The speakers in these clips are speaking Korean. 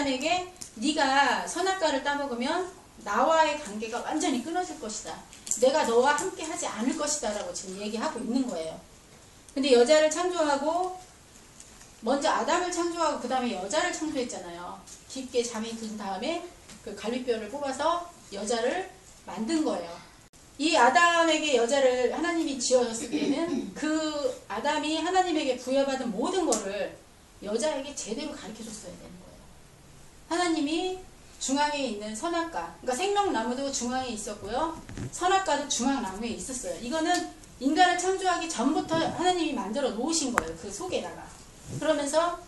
아담에게 네가 선악과를 따먹으면 나와의 관계가 완전히 끊어질 것이다. 내가 너와 함께 하지 않을 것이다 라고 지금 얘기하고 있는 거예요. 근데 여자를 창조하고 먼저 아담을 창조하고 그 다음에 여자를 창조했잖아요. 깊게 잠이 든 다음에 그 갈비뼈를 뽑아서 여자를 만든 거예요. 이 아담에게 여자를 하나님이 지어줬을 때는 그 아담이 하나님에게 부여받은 모든 거를 여자에게 제대로 가르쳐줬어야 되는 거예요. 하나님이 중앙에 있는 선악과, 그러니까 생명나무도 중앙에 있었고요. 선악과도 중앙나무에 있었어요. 이거는 인간을 창조하기 전부터 하나님이 만들어 놓으신 거예요. 그 속에다가. 그러면서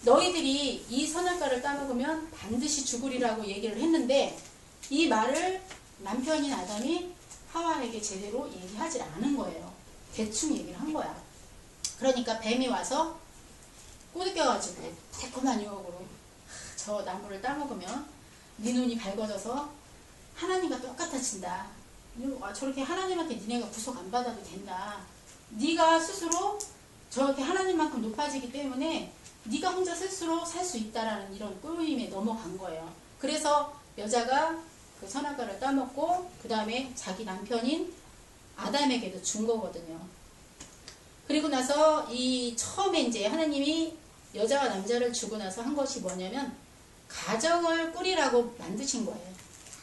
너희들이 이 선악과를 따먹으면 반드시 죽으리라고 얘기를 했는데 이 말을 남편인 아담이 하와에게 제대로 얘기하지 않은 거예요. 대충 얘기를 한 거야. 그러니까 뱀이 와서 꼬드겨가지고 새콤한 유혹으로 저 나무를 따먹으면 네 눈이 밝아져서 하나님과 똑같아진다. 저렇게 하나님한테 니네가 구속 안 받아도 된다. 네가 스스로 저렇게 하나님만큼 높아지기 때문에 네가 혼자 스스로 살 수 있다라는 이런 꼬임에 넘어간 거예요. 그래서 여자가 그 선악과를 따먹고 그 다음에 자기 남편인 아담에게도 준 거거든요. 그리고 나서 이 처음에 이제 하나님이 여자와 남자를 주고 나서 한 것이 뭐냐면 가정을 꾸리라고 만드신 거예요.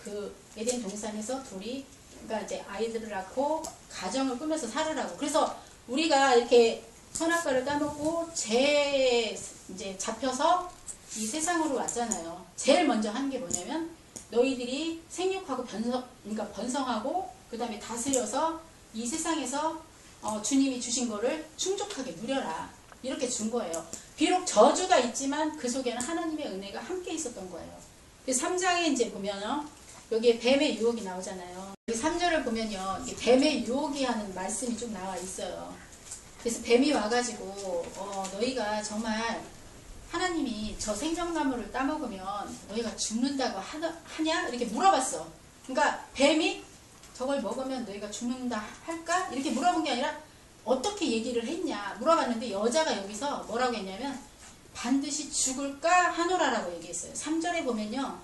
그 에덴 동산에서 둘이 그러니까 이제 아이들을 낳고 가정을 꾸면서 살으라고. 그래서 우리가 이렇게 선악과를 따먹고 이제 잡혀서 이 세상으로 왔잖아요. 제일 먼저 한 게 뭐냐면 너희들이 생육하고 그러니까 번성하고 그 다음에 다스려서 이 세상에서 주님이 주신 거를 충족하게 누려라. 이렇게 준 거예요. 비록 저주가 있지만 그 속에는 하나님의 은혜가 함께 있었던 거예요. 3장에 이제 보면요. 여기에 뱀의 유혹이 나오잖아요. 3절을 보면요. 뱀의 유혹이 하는 말씀이 좀 나와 있어요. 그래서 뱀이 와가지고 너희가 정말 하나님이 저 생명나무를 따먹으면 너희가 죽는다고 하냐? 이렇게 물어봤어. 그러니까 뱀이 저걸 먹으면 너희가 죽는다 할까? 이렇게 물어본 게 아니라 어떻게 얘기를 했냐 물어봤는데 여자가 여기서 뭐라고 했냐면 반드시 죽을까 하노라라고 얘기했어요. 3절에 보면요.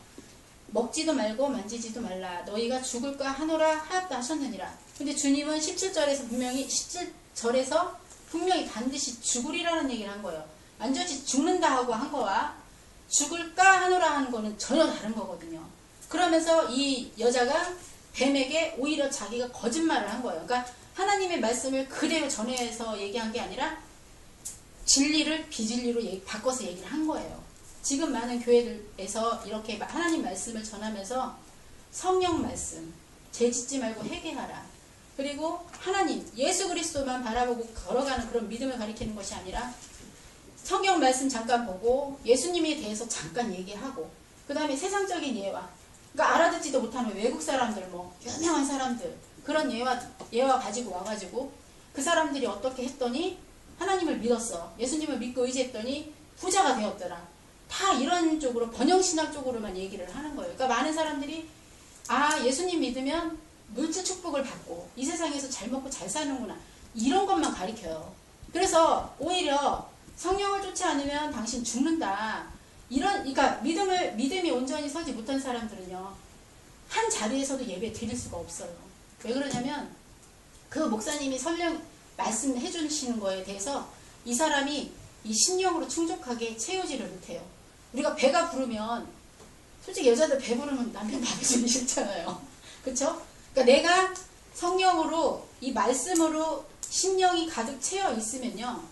먹지도 말고 만지지도 말라. 너희가 죽을까 하노라 하였다 하셨느니라. 근데 주님은 17절에서 분명히 반드시 죽으리라는 얘기를 한 거예요. 완전히 죽는다 하고 한 거와 죽을까 하노라 하는 거는 전혀 다른 거거든요. 그러면서 이 여자가 뱀에게 오히려 자기가 거짓말을 한 거예요. 그러니까 하나님의 말씀을 그대로 전해서 얘기한 게 아니라 진리를 비진리로 바꿔서 얘기를 한 거예요. 지금 많은 교회들에서 이렇게 하나님 말씀을 전하면서 성령 말씀, 죄짓지 말고 회개하라. 그리고 하나님, 예수 그리스도만 바라보고 걸어가는 그런 믿음을 가리키는 것이 아니라 성경 말씀 잠깐 보고 예수님에 대해서 잠깐 얘기하고 그 다음에 세상적인 예화, 그러니까 알아듣지도 못하는 외국 사람들, 유명한 사람들 그런 예화 가지고 와가지고 그 사람들이 어떻게 했더니 하나님을 믿었어. 예수님을 믿고 의지했더니 부자가 되었더라. 다 이런 쪽으로 번영신학 쪽으로만 얘기를 하는 거예요. 그러니까 많은 사람들이 예수님 믿으면 물질 축복을 받고 이 세상에서 잘 먹고 잘 사는구나 이런 것만 가리켜요. 그래서 오히려 성령을 쫓지 않으면 당신 죽는다. 그러니까 믿음이 온전히 서지 못한 사람들은요 한 자리에서도 예배 드릴 수가 없어요. 왜 그러냐면 그 목사님이 설령 말씀해 주시는 거에 대해서 이 사람이 이 신령으로 충족하게 채우지를 못해요. 우리가 배가 부르면 솔직히 여자들 배 부르면 남편 밥해주기 싫잖아요. 그쵸? 그러니까 내가 성령으로 이 말씀으로 신령이 가득 채워 있으면요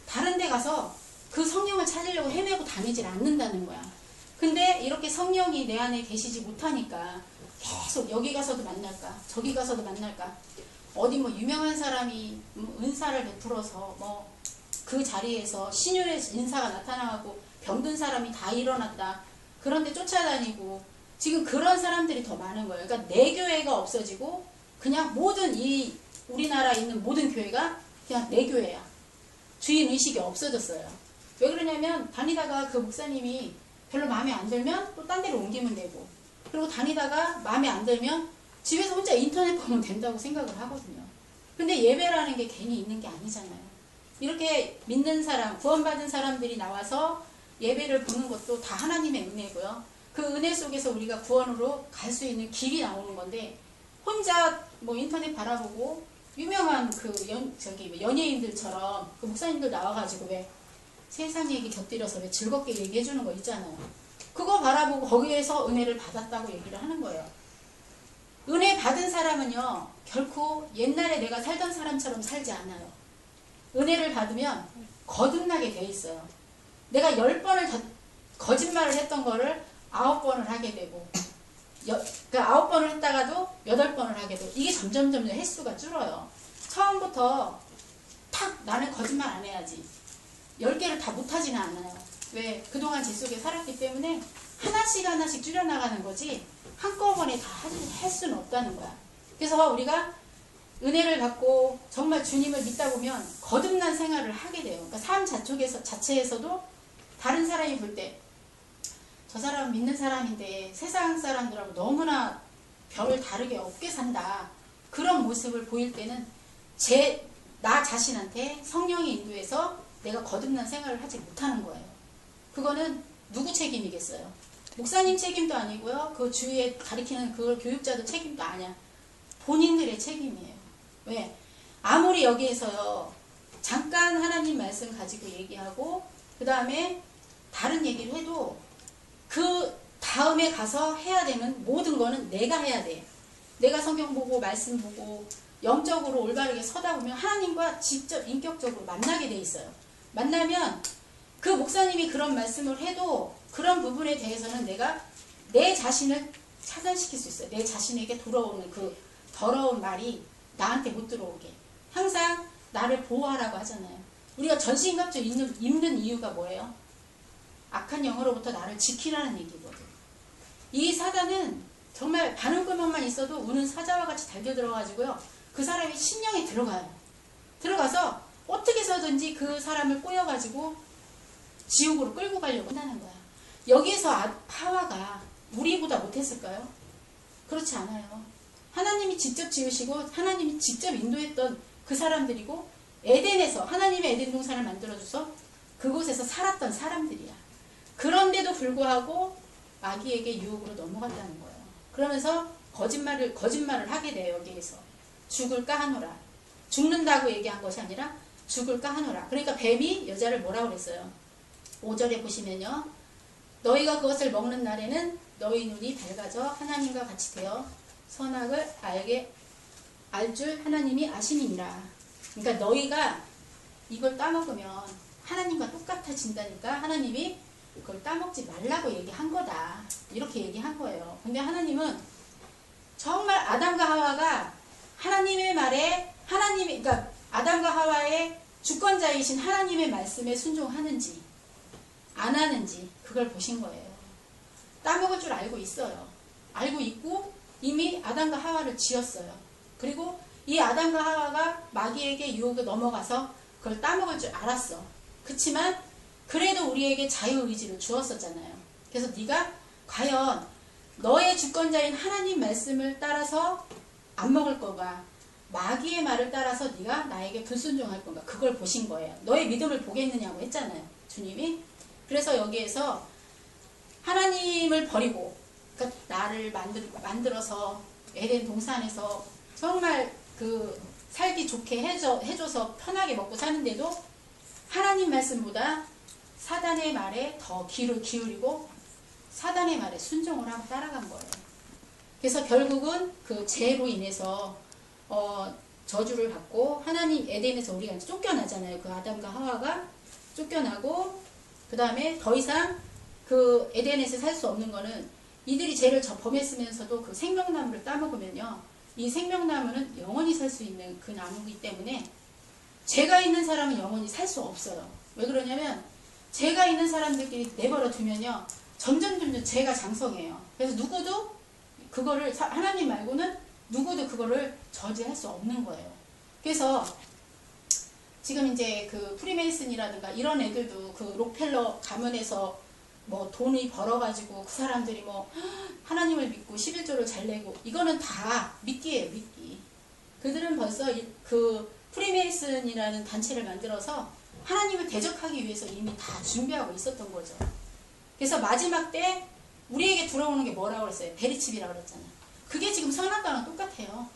다른 데 가서 그 성령을 찾으려고 헤매고 다니질 않는다는 거야. 근데 이렇게 성령이 내 안에 계시지 못하니까 계속 여기 가서도 만날까 저기 가서도 만날까 어디 유명한 사람이 은사를 베풀어서 그 자리에서 신유의 인사가 나타나고 병든 사람이 다 일어났다. 그런데 쫓아다니고 지금 그런 사람들이 더 많은 거예요. 그러니까 내 교회가 없어지고 그냥 모든 이 우리나라에 있는 모든 교회가 그냥 내 교회야. 주인 의식이 없어졌어요. 왜 그러냐면 다니다가 그 목사님이 별로 마음에 안 들면 또 딴 데로 옮기면 되고 그리고 다니다가 마음에 안 들면 집에서 혼자 인터넷 보면 된다고 생각을 하거든요. 근데 예배라는 게 괜히 있는 게 아니잖아요. 이렇게 믿는 사람, 구원받은 사람들이 나와서 예배를 보는 것도 다 하나님의 은혜고요. 그 은혜 속에서 우리가 구원으로 갈 수 있는 길이 나오는 건데, 혼자 뭐 인터넷 바라보고 유명한 그 연예인들처럼 그 목사님들 나와가지고 왜 세상 얘기 곁들여서 왜 즐겁게 얘기해 주는 거 있잖아요. 그거 바라보고 거기에서 은혜를 받았다고 얘기를 하는 거예요. 은혜 받은 사람은요, 결코 옛날에 내가 살던 사람처럼 살지 않아요. 은혜를 받으면 거듭나게 돼 있어요. 내가 10번을 거짓말을 했던 거를 9번을 하게 되고, 그러니까 9번을 했다가도 8번을 하게 되고, 이게 점점 횟수가 줄어요. 처음부터 탁 나는 거짓말 안 해야지 10개를 다 못하지는 않아요. 왜? 그동안 제 속에 살았기 때문에 하나씩 줄여나가는 거지 한꺼번에 다 할 수는 없다는 거야. 그래서 우리가 은혜를 받고 정말 주님을 믿다 보면 거듭난 생활을 하게 돼요. 그러니까 삶 자체에서도 다른 사람이 볼 때 저 사람은 믿는 사람인데 세상 사람들하고 너무나 별을 다르게 없게 산다. 그런 모습을 보일 때는 나 자신한테 성령이 인도해서 내가 거듭난 생활을 하지 못하는 거예요. 그거는 누구 책임이겠어요? 목사님 책임도 아니고요. 그 주위에 가리키는 그 교육자도 책임도 아니야. 본인들의 책임이에요. 왜? 아무리 여기에서요, 잠깐 하나님 말씀 가지고 얘기하고 그 다음에 다른 얘기를 해도 그 다음에 가서 해야 되는 모든 거는 내가 해야 돼. 내가 성경 보고 말씀 보고 영적으로 올바르게 서다 보면 하나님과 직접 인격적으로 만나게 돼 있어요. 만나면 그 목사님이 그런 말씀을 해도 그런 부분에 대해서는 내가 내 자신을 차단시킬 수 있어요. 내 자신에게 돌아오는 그 더러운 말이 나한테 못 들어오게. 항상 나를 보호하라고 하잖아요. 우리가 전신갑주 입는 이유가 뭐예요? 악한 영으로부터 나를 지키라는 얘기거든. 이 사단은 정말 바른구멍만 있어도 우는 사자와 같이 달겨 들어가지고요, 그 사람이 심령에 들어가요. 들어가서 어떻게 해서든지 그 사람을 꼬여가지고 지옥으로 끌고 가려고 한다는 거야. 여기에서 하와가 우리보다 못했을까요? 그렇지 않아요. 하나님이 직접 지으시고 하나님이 직접 인도했던 그 사람들이고, 에덴에서 하나님의 에덴 동산을 만들어줘서 그곳에서 살았던 사람들이야. 그런데도 불구하고 마귀에게 유혹으로 넘어갔다는 거예요. 그러면서 거짓말을 하게 돼요. 여기에서 죽을까 하노라. 죽는다고 얘기한 것이 아니라 죽을까 하노라. 그러니까 뱀이 여자를 뭐라고 그랬어요? 5절에 보시면요, 너희가 그것을 먹는 날에는 너희 눈이 밝아져 하나님과 같이 되어 선악을 알 줄 하나님이 아심이니라. 그러니까 너희가 이걸 따먹으면 하나님과 똑같아진다니까 하나님이 그걸 따먹지 말라고 얘기한 거다. 이렇게 얘기한 거예요. 근데 하나님은 정말 아담과 하와가 하나님의 말에 그러니까 아담과 하와의 주권자이신 하나님의 말씀에 순종하는지 안 하는지 그걸 보신 거예요. 따먹을 줄 알고 있어요. 알고 있고 이미 아담과 하와를 지었어요. 그리고 이 아담과 하와가 마귀에게 유혹에 넘어가서 그걸 따먹을 줄 알았어. 그치만 그래도 우리에게 자유의지를 주었었잖아요. 그래서 네가 과연 너의 주권자인 하나님 말씀을 따라서 안 먹을 건가, 마귀의 말을 따라서 네가 나에게 불순종할 건가, 그걸 보신 거예요. 너의 믿음을 보겠느냐고 했잖아요, 주님이. 그래서 여기에서 하나님을 버리고, 그러니까 나를 만들어서 에덴 동산에서 정말 그 살기 좋게 해줘서 편하게 먹고 사는데도 하나님 말씀보다 사단의 말에 더 귀를 기울이고 사단의 말에 순종을 하고 따라간 거예요. 그래서 결국은 그 죄로 인해서 저주를 받고 하나님 에덴에서 우리가 쫓겨나잖아요. 그 아담과 하와가 쫓겨나고, 그 다음에 더 이상 그 에덴에서 살 수 없는 거는 이들이 죄를 범했으면서도 그 생명나무를 따먹으면요, 이 생명나무는 영원히 살 수 있는 그 나무이기 때문에 죄가 있는 사람은 영원히 살 수 없어요. 왜 그러냐면 죄가 있는 사람들끼리 내버려 두면요, 점점 죄가 장성해요. 그래서 누구도 그거를, 하나님 말고는 누구도 그거를 저지할 수 없는 거예요. 그래서 지금 이제 그 프리메이슨이라든가 이런 애들도 그 록펠러 가문에서 뭐 돈이 벌어가지고 그 사람들이 뭐 하나님을 믿고 11조를 잘 내고, 이거는 다 미끼예요, 미끼. 그들은 벌써 그 프리메이슨이라는 단체를 만들어서 하나님을 대적하기 위해서 이미 다 준비하고 있었던 거죠. 그래서 마지막 때 우리에게 들어오는 게 뭐라고 그랬어요? 베리칩이라고 그랬잖아요. 그게 지금 선악과랑 똑같아요.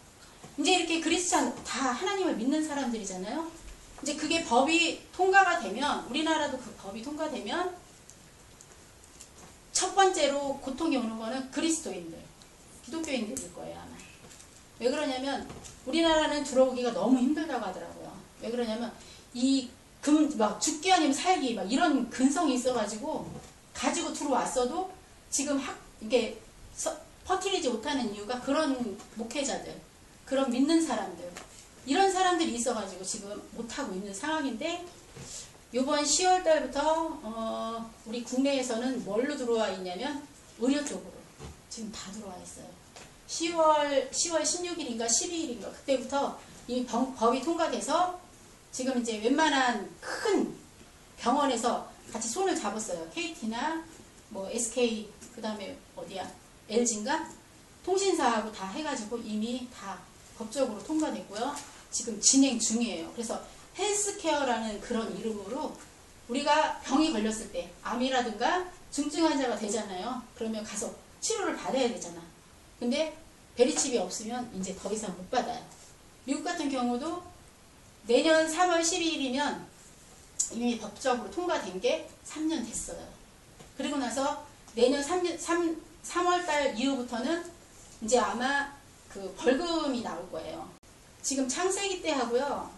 이제 이렇게 크리스찬 다 하나님을 믿는 사람들이잖아요. 이제 그게 법이 통과가 되면, 우리나라도 그 법이 통과되면 첫 번째로 고통이 오는 거는 그리스도인들, 기독교인들일 거예요 아마. 왜 그러냐면 우리나라는 들어오기가 너무 힘들다고 하더라고요. 왜 그러냐면 막 죽기 아니면 살기 막 이런 근성이 있어가지고 가지고 들어왔어도 지금 이게 퍼뜨리지 못하는 이유가 그런 목회자들, 그런 믿는 사람들, 이런 사람들이 있어가지고 지금 못하고 있는 상황인데, 요번 10월 달부터 우리 국내에서는 뭘로 들어와 있냐면 의료 쪽으로 지금 다 들어와 있어요. 10월 16일인가 12일인가 그때부터 이미 법이 통과돼서 지금 이제 웬만한 큰 병원에서 같이 손을 잡았어요. KT나 뭐 SK, 그 다음에 어디야, LG인가? 통신사하고 다 해가지고 이미 다 법적으로 통과됐고요. 지금 진행 중이에요. 그래서 헬스케어라는 그런 이름으로 우리가 병이 걸렸을 때 암이라든가 중증 환자가 되잖아요. 그러면 가서 치료를 받아야 되잖아. 근데 베리칩이 없으면 이제 더 이상 못 받아요. 미국 같은 경우도 내년 3월 12일이면 이미 법적으로 통과된 게 3년 됐어요. 그리고 나서 내년 3월 달 이후부터는 이제 아마 그 벌금이 나올 거예요. 지금 창세기 때 하고요.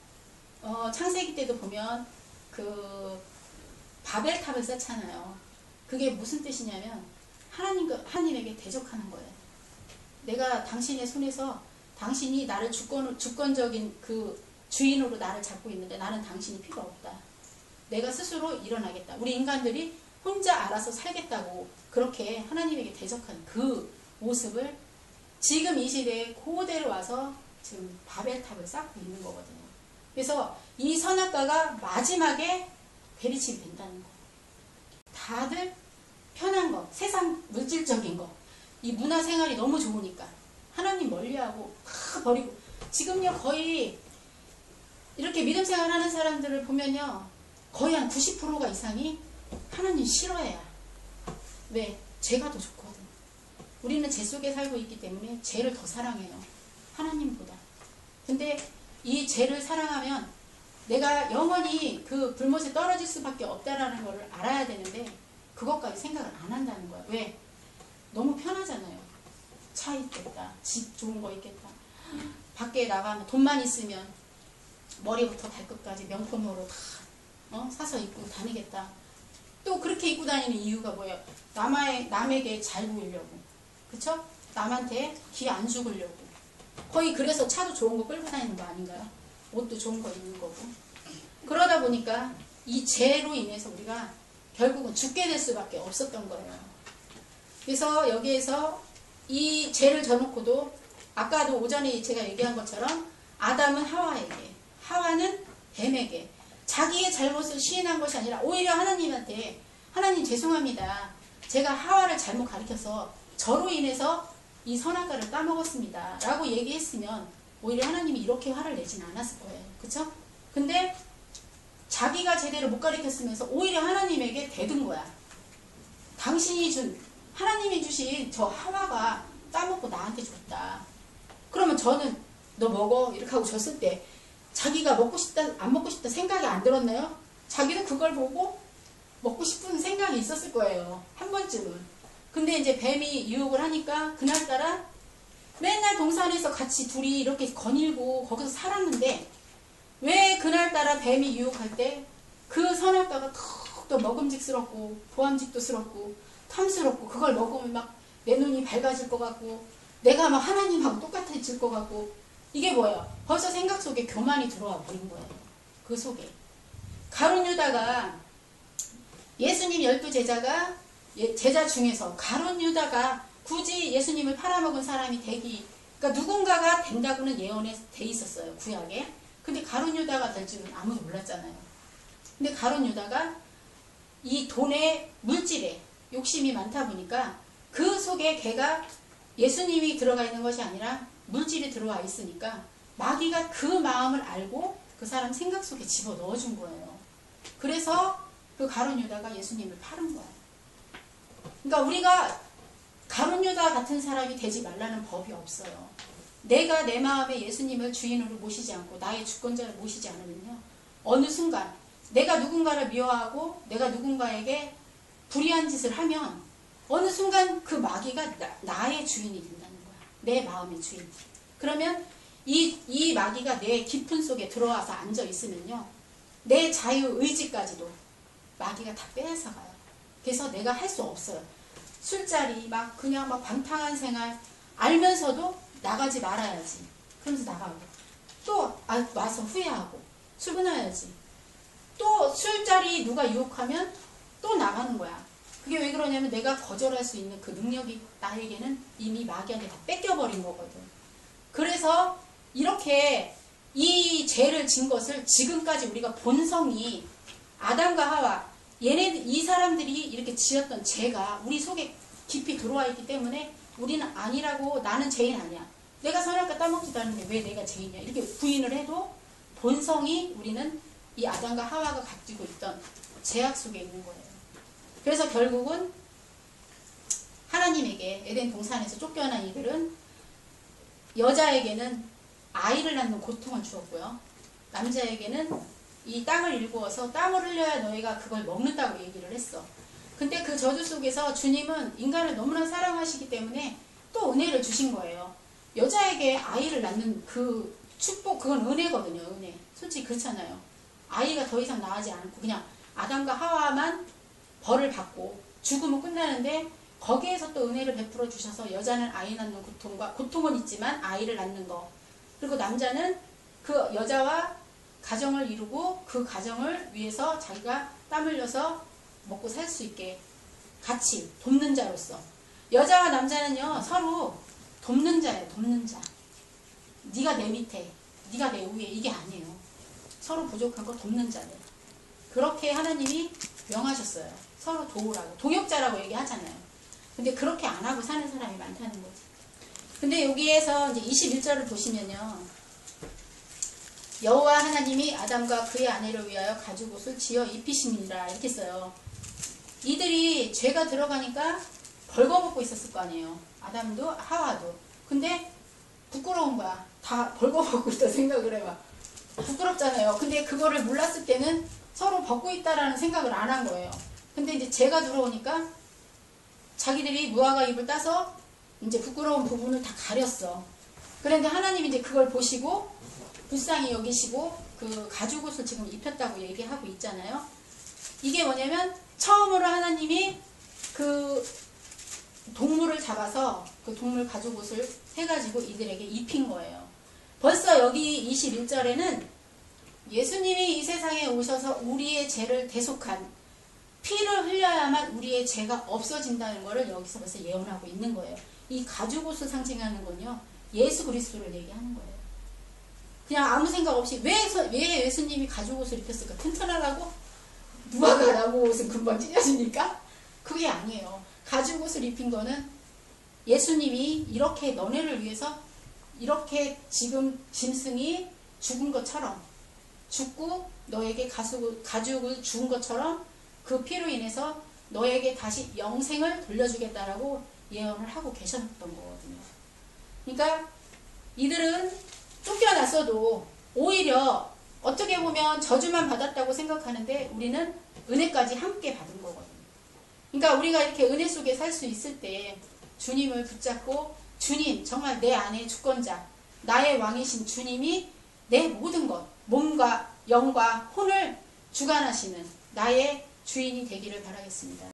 창세기 때도 보면 그 바벨탑을 쌓잖아요. 그게 무슨 뜻이냐면 하나님에게 대적하는 거예요. 내가 당신의 손에서 당신이 나를 주권적인 그 주인으로 나를 잡고 있는데 나는 당신이 필요 없다. 내가 스스로 일어나겠다. 우리 인간들이 혼자 알아서 살겠다고 그렇게 하나님에게 대적하는 그 모습을 지금 이 시대에 그대로 와서 지금 바벨탑을 쌓고 있는 거거든요. 그래서 이 선악과가 마지막에 베리칩이 된다는 거. 다들 편한 거, 세상 물질적인 거, 이 문화생활이 너무 좋으니까 하나님 멀리하고 다 버리고, 지금요 거의 이렇게 믿음생활 하는 사람들을 보면요 거의 한 90%가 이상이 하나님 싫어해요. 왜? 죄가 더 좋거든. 우리는 죄 속에 살고 있기 때문에 죄를 더 사랑해요, 하나님보다. 근데 이 죄를 사랑하면 내가 영원히 그 불못에 떨어질 수밖에 없다라는 것을 알아야 되는데 그것까지 생각을 안 한다는 거야. 왜? 너무 편하잖아요. 차 있겠다, 집 좋은 거 있겠다, 밖에 나가면 돈만 있으면 머리부터 발끝까지 명품으로 다 사서 입고 다니겠다. 또 그렇게 입고 다니는 이유가 뭐예요? 남에게 잘 보이려고, 그쵸? 남한테 기 안 죽으려고. 거의 그래서 차도 좋은 거 끌고 다니는 거 아닌가요? 옷도 좋은 거 입는 거고. 그러다 보니까 이 죄로 인해서 우리가 결국은 죽게 될 수밖에 없었던 거예요. 그래서 여기에서 이 죄를 져놓고도 아까도 오전에 제가 얘기한 것처럼 아담은 하와에게, 하와는 뱀에게 자기의 잘못을 시인한 것이 아니라 오히려 하나님한테, 하나님 죄송합니다, 제가 하와를 잘못 가르쳐서 저로 인해서 이 선악과를 따먹었습니다 라고 얘기했으면 오히려 하나님이 이렇게 화를 내진 않았을 거예요. 그쵸? 근데 자기가 제대로 못 가르쳤으면서 오히려 하나님에게 대든 거야. 하나님이 주신 저 하와가 따먹고 나한테 줬다. 그러면 저는 너 먹어 이렇게 하고 줬을 때 자기가 먹고 싶다 안 먹고 싶다 생각이 안 들었나요? 자기도 그걸 보고 먹고 싶은 생각이 있었을 거예요, 한 번쯤은. 근데 이제 뱀이 유혹을 하니까 그날따라 맨날 동산에서 같이 둘이 이렇게 거닐고 거기서 살았는데 왜 그날따라 뱀이 유혹할 때 그 선악과가 더욱더 먹음직스럽고 보암직도스럽고 탐스럽고, 그걸 먹으면 막 내 눈이 밝아질 것 같고 내가 막 하나님하고 똑같아질 것 같고, 이게 뭐예요? 벌써 생각 속에 교만이 들어와 버린 거예요. 그 속에 가룟 유다가, 예수님 12제자가 제자 중에서 가룟 유다가 굳이 예수님을 팔아먹은 사람이 그러니까 누군가가 된다고는 예언에 돼 있었어요, 구약에. 근데 가룟 유다가 될 줄은 아무도 몰랐잖아요. 근데 가룟 유다가 이 돈에, 물질에 욕심이 많다 보니까 그 속에 걔가 예수님이 들어가 있는 것이 아니라 물질이 들어와 있으니까 마귀가 그 마음을 알고 그 사람 생각 속에 집어 넣어준 거예요. 그래서 그 가룟 유다가 예수님을 팔은 거야. 그러니까 우리가 가룟 유다 같은 사람이 되지 말라는 법이 없어요. 내가 내 마음에 예수님을 주인으로 모시지 않고 나의 주권자를 모시지 않으면요, 어느 순간 내가 누군가를 미워하고 내가 누군가에게 불의한 짓을 하면 어느 순간 그 마귀가 나의 주인이 된다는 거야. 내 마음의 주인. 그러면 이 마귀가 내 깊은 속에 들어와서 앉아 있으면요, 내 자유의지까지도 마귀가 다 빼앗아가요. 그래서 내가 할 수 없어요. 술자리 그냥 방탕한 생활 알면서도 나가지 말아야지. 그러면서 나가고 또 와서 후회하고 출근해야지. 또 술자리 누가 유혹하면 또 나가는 거야. 그게 왜 그러냐면 내가 거절할 수 있는 그 능력이 나에게는 이미 마귀한테 다 뺏겨버린 거거든. 그래서 이렇게 이 죄를 진 것을 지금까지 우리가 본성이 아담과 하와 이 사람들이 이렇게 지었던 죄가 우리 속에 깊이 들어와 있기 때문에 우리는 아니라고, 나는 죄인 아니야, 내가 선악과 따먹지도 않는데 왜 내가 죄인이야, 이렇게 부인을 해도 본성이 우리는 이 아담과 하와가 가지고 있던 죄악 속에 있는 거예요. 그래서 결국은 하나님에게 에덴 동산에서 쫓겨난 이들은 여자에게는 아이를 낳는 고통을 주었고요, 남자에게는 이 땅을 일구어서 땀을 흘려야 너희가 그걸 먹는다고 얘기를 했어. 근데 그 저주 속에서 주님은 인간을 너무나 사랑하시기 때문에 또 은혜를 주신 거예요. 여자에게 아이를 낳는 그 축복, 그건 은혜거든요. 은혜. 솔직히 그렇잖아요. 아이가 더 이상 나오지 않고 그냥 아담과 하와만 벌을 받고 죽으면 끝나는데, 거기에서 또 은혜를 베풀어 주셔서 여자는 아이 낳는 고통은 있지만 아이를 낳는 거, 그리고 남자는 그 여자와 가정을 이루고 그 가정을 위해서 자기가 땀 흘려서 먹고 살 수 있게 같이 돕는 자로서, 여자와 남자는요 서로 돕는 자예요. 돕는 자. 네가 내 밑에, 네가 내 위에, 이게 아니에요. 서로 부족한 거 돕는 자예요. 그렇게 하나님이 명하셨어요. 서로 도우라고. 동역자라고 얘기하잖아요. 근데 그렇게 안 하고 사는 사람이 많다는 거지. 근데 여기에서 이제 21절을 보시면요, 여호와 하나님이 아담과 그의 아내를 위하여 가죽옷을 지어 입히시니라 이렇게 써요. 이들이 죄가 들어가니까 벌거벗고 있었을 거 아니에요. 아담도 하와도. 근데 부끄러운 거야. 다 벌거벗고 있다 생각을 해봐. 부끄럽잖아요. 근데 그거를 몰랐을 때는 서로 벗고 있다라는 생각을 안 한 거예요. 근데 이제 죄가 들어오니까 자기들이 무화과 잎을 따서 이제 부끄러운 부분을 다 가렸어. 그런데 하나님이 이제 그걸 보시고 불쌍히 여기시고 그 가죽옷을 지금 입혔다고 얘기하고 있잖아요. 이게 뭐냐면 처음으로 하나님이 그 동물을 잡아서 그 동물 가죽옷을 해가지고 이들에게 입힌 거예요. 벌써 여기 21절에는 예수님이 이 세상에 오셔서 우리의 죄를 대속한, 피를 흘려야만 우리의 죄가 없어진다는 것을 여기서 벌써 예언하고 있는 거예요. 이 가죽옷을 상징하는 건요, 예수 그리스도를 얘기하는 거예요. 그냥 아무 생각 없이 왜 예수님이 가죽옷을 입혔을까? 튼튼하다고? 무화과 나무 옷은 금방 찢어지니까? 그게 아니에요. 가죽옷을 입힌 거는 예수님이 이렇게 너네를 위해서 이렇게 지금 짐승이 죽은 것처럼 죽고 너에게 가죽을 주은 것처럼 그 피로 인해서 너에게 다시 영생을 돌려주겠다라고 예언을 하고 계셨던 거거든요. 그러니까 이들은 쫓겨났어도 오히려 어떻게 보면 저주만 받았다고 생각하는데 우리는 은혜까지 함께 받은 거거든요. 그러니까 우리가 이렇게 은혜 속에 살 수 있을 때 주님을 붙잡고, 주님, 정말 내 안의 주권자, 나의 왕이신 주님이 내 모든 것, 몸과 영과 혼을 주관하시는 나의 주인이 되기를 바라겠습니다.